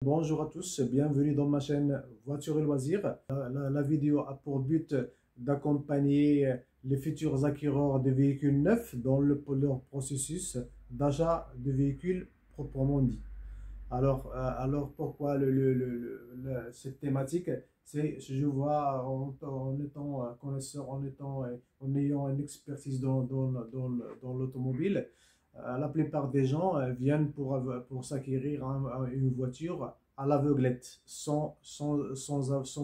Bonjour à tous, bienvenue dans ma chaîne Voiture et Loisirs. La vidéo a pour but d'accompagner les futurs acquéreurs de véhicules neufs dans leur processus d'achat de véhicules proprement dit. Alors pourquoi cette thématique? Je vois en étant connaisseur, en ayant une expertise dans l'automobile, la plupart des gens viennent pour s'acquérir une voiture à l'aveuglette, sans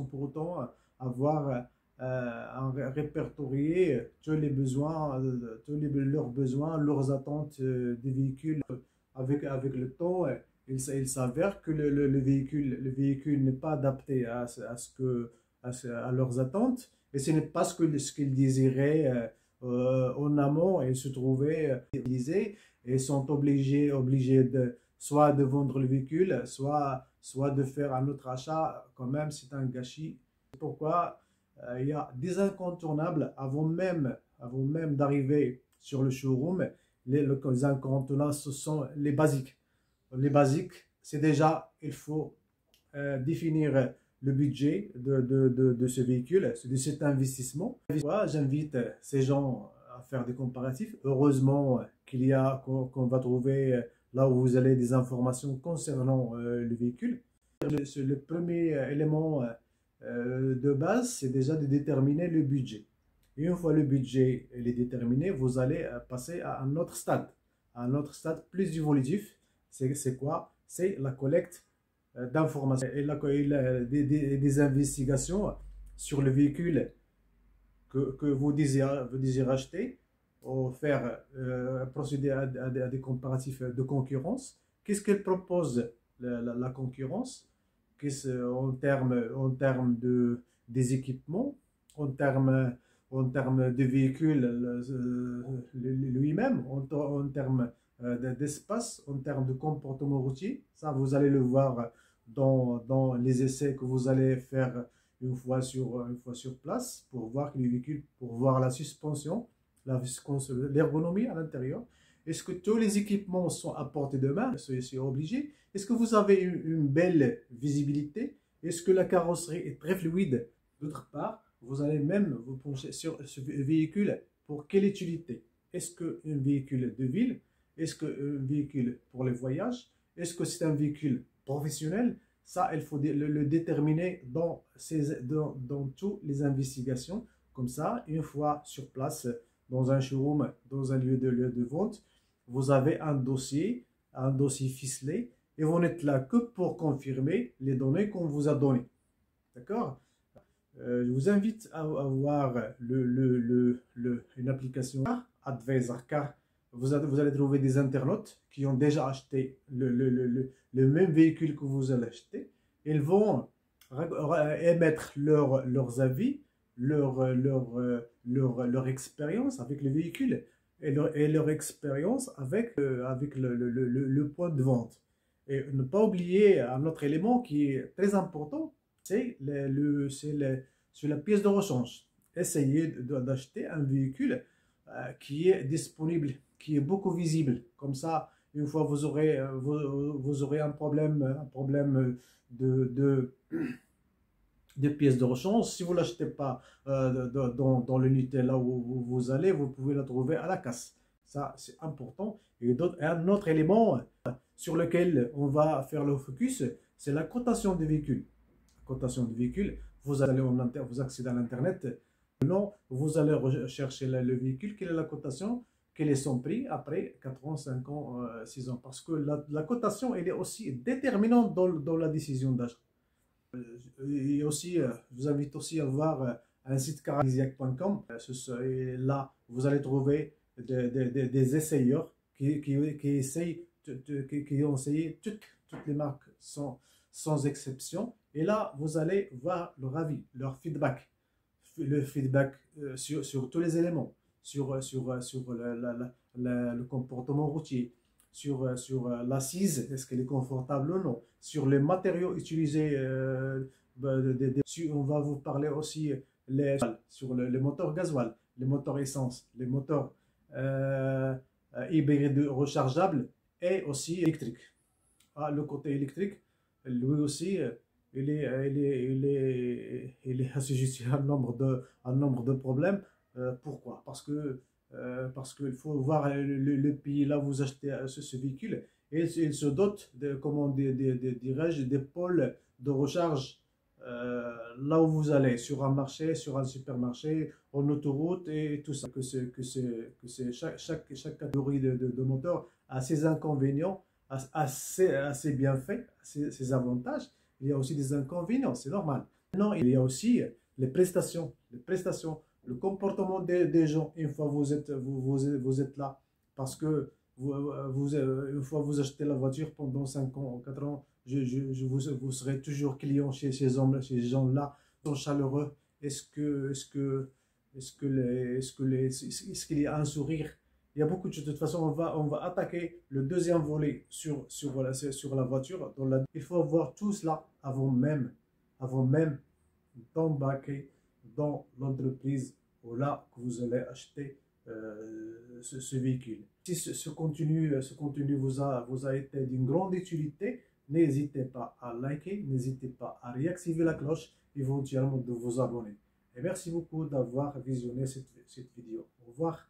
pour autant avoir répertorié tous les besoins, leurs besoins, leurs attentes des véhicules. Avec le temps, il s'avère que le véhicule n'est pas adapté à leurs attentes, et ce n'est pas ce qu'ils désiraient en amont, et se trouvaient utilisés et sont obligés soit de vendre le véhicule, soit de faire un autre achat. Quand même, c'est un gâchis. C'est pourquoi il y a des incontournables avant même d'arriver sur le showroom. Les incontournables, ce sont les basiques. Les basiques, c'est déjà, il faut définir le budget de ce véhicule, de cet investissement. J'invite ces gens à faire des comparatifs. Heureusement qu'on va trouver là où vous allez des informations concernant le véhicule. Le premier élément de base, c'est déjà de déterminer le budget. Et une fois le budget est déterminé, vous allez passer à un autre stade plus évolutif. C'est quoi? C'est la collecte d'informations et des investigations sur le véhicule que vous désirez acheter, ou faire procéder à des comparatifs de concurrence. Qu'est-ce qu'elle propose la concurrence? En termes des équipements, en termes de véhicules lui-même, en termes d'espace, en termes de comportement routier. Ça, vous allez le voir dans les essais que vous allez faire une fois sur place, pour voir les véhicules, pour voir la suspension, l'ergonomie à l'intérieur. Est-ce que tous les équipements sont à portée de main? C'est obligé. Est-ce que vous avez une belle visibilité? Est-ce que la carrosserie est très fluide? D'autre part, vous allez même vous pencher sur ce véhicule. Pour quelle utilité? Est-ce qu'un véhicule de ville? Est-ce qu'un véhicule pour les voyages? Est-ce que c'est un véhicule professionnel? Ça, il faut le déterminer dans toutes les investigations. Comme ça, une fois sur place, dans un showroom, dans un lieu de vente, vous avez un dossier ficelé, et vous n'êtes là que pour confirmer les données qu'on vous a données. D'accord? Je vous invite à avoir une application Advisor, car vous allez trouver des internautes qui ont déjà acheté le même véhicule que vous allez acheter. Ils vont émettre leurs avis, leur expérience avec le véhicule, et leur expérience avec le point de vente. Et ne pas oublier un autre élément qui est très important, c'est la pièce de rechange. Essayez d'acheter un véhicule qui est disponible, qui est beaucoup visible. Comme ça, une fois vous aurez un problème de pièces de rechange. Si vous ne l'achetez pas dans l'unité là où vous allez, vous pouvez la trouver à la casse. Ça, c'est important. Et un autre élément sur lequel on va faire le focus, c'est la cotation des véhicules. Cotation de véhicules, vous accédez à l'internet, non, vous allez rechercher le véhicule, quelle est la cotation, quel est son prix après 4 ans, 5 ans, 6 ans, parce que la cotation, elle est aussi déterminante dans la décision d'achat. Et aussi, je vous invite aussi à voir un site carisiac.com. Là, vous allez trouver des essayeurs qui ont essayé toutes les marques sans exception. Et là, vous allez voir leur avis, leur feedback. Le feedback sur tous les éléments, sur le comportement routier, sur l'assise, est-ce qu'elle est confortable ou non, sur les matériaux utilisés. On va vous parler aussi sur les moteurs gasoil, les moteurs essence, les moteurs hybrides rechargeables et aussi électriques. Le côté électrique, lui aussi, il est assujetti à un nombre de problèmes. Pourquoi? Parce qu'il faut voir le pays là où vous achetez ce véhicule et il se dote de, comment dirais-je, des pôles de recharge là où vous allez, sur un marché, sur un supermarché, en autoroute et tout ça. Chaque catégorie de moteur a ses inconvénients, a ses bienfaits, ses avantages. Il y a aussi des inconvénients, c'est normal. Non, il y a aussi les prestations, le comportement des gens une fois vous êtes là. Parce que une fois vous achetez la voiture pendant 5 ans ou 4 ans, vous serez toujours client chez ces gens-là, ils sont chaleureux. Est-ce qu'il y a un sourire? Il y a beaucoup de choses. De toute façon, on va attaquer le deuxième volet voilà, sur la voiture. Il faut voir tout cela avant même d'embarquer dans l'entreprise ou là que vous allez acheter ce véhicule. Si ce contenu vous a été d'une grande utilité, n'hésitez pas à liker, n'hésitez pas à réactiver la cloche, éventuellement de vous abonner. Et merci beaucoup d'avoir visionné cette vidéo. Au revoir.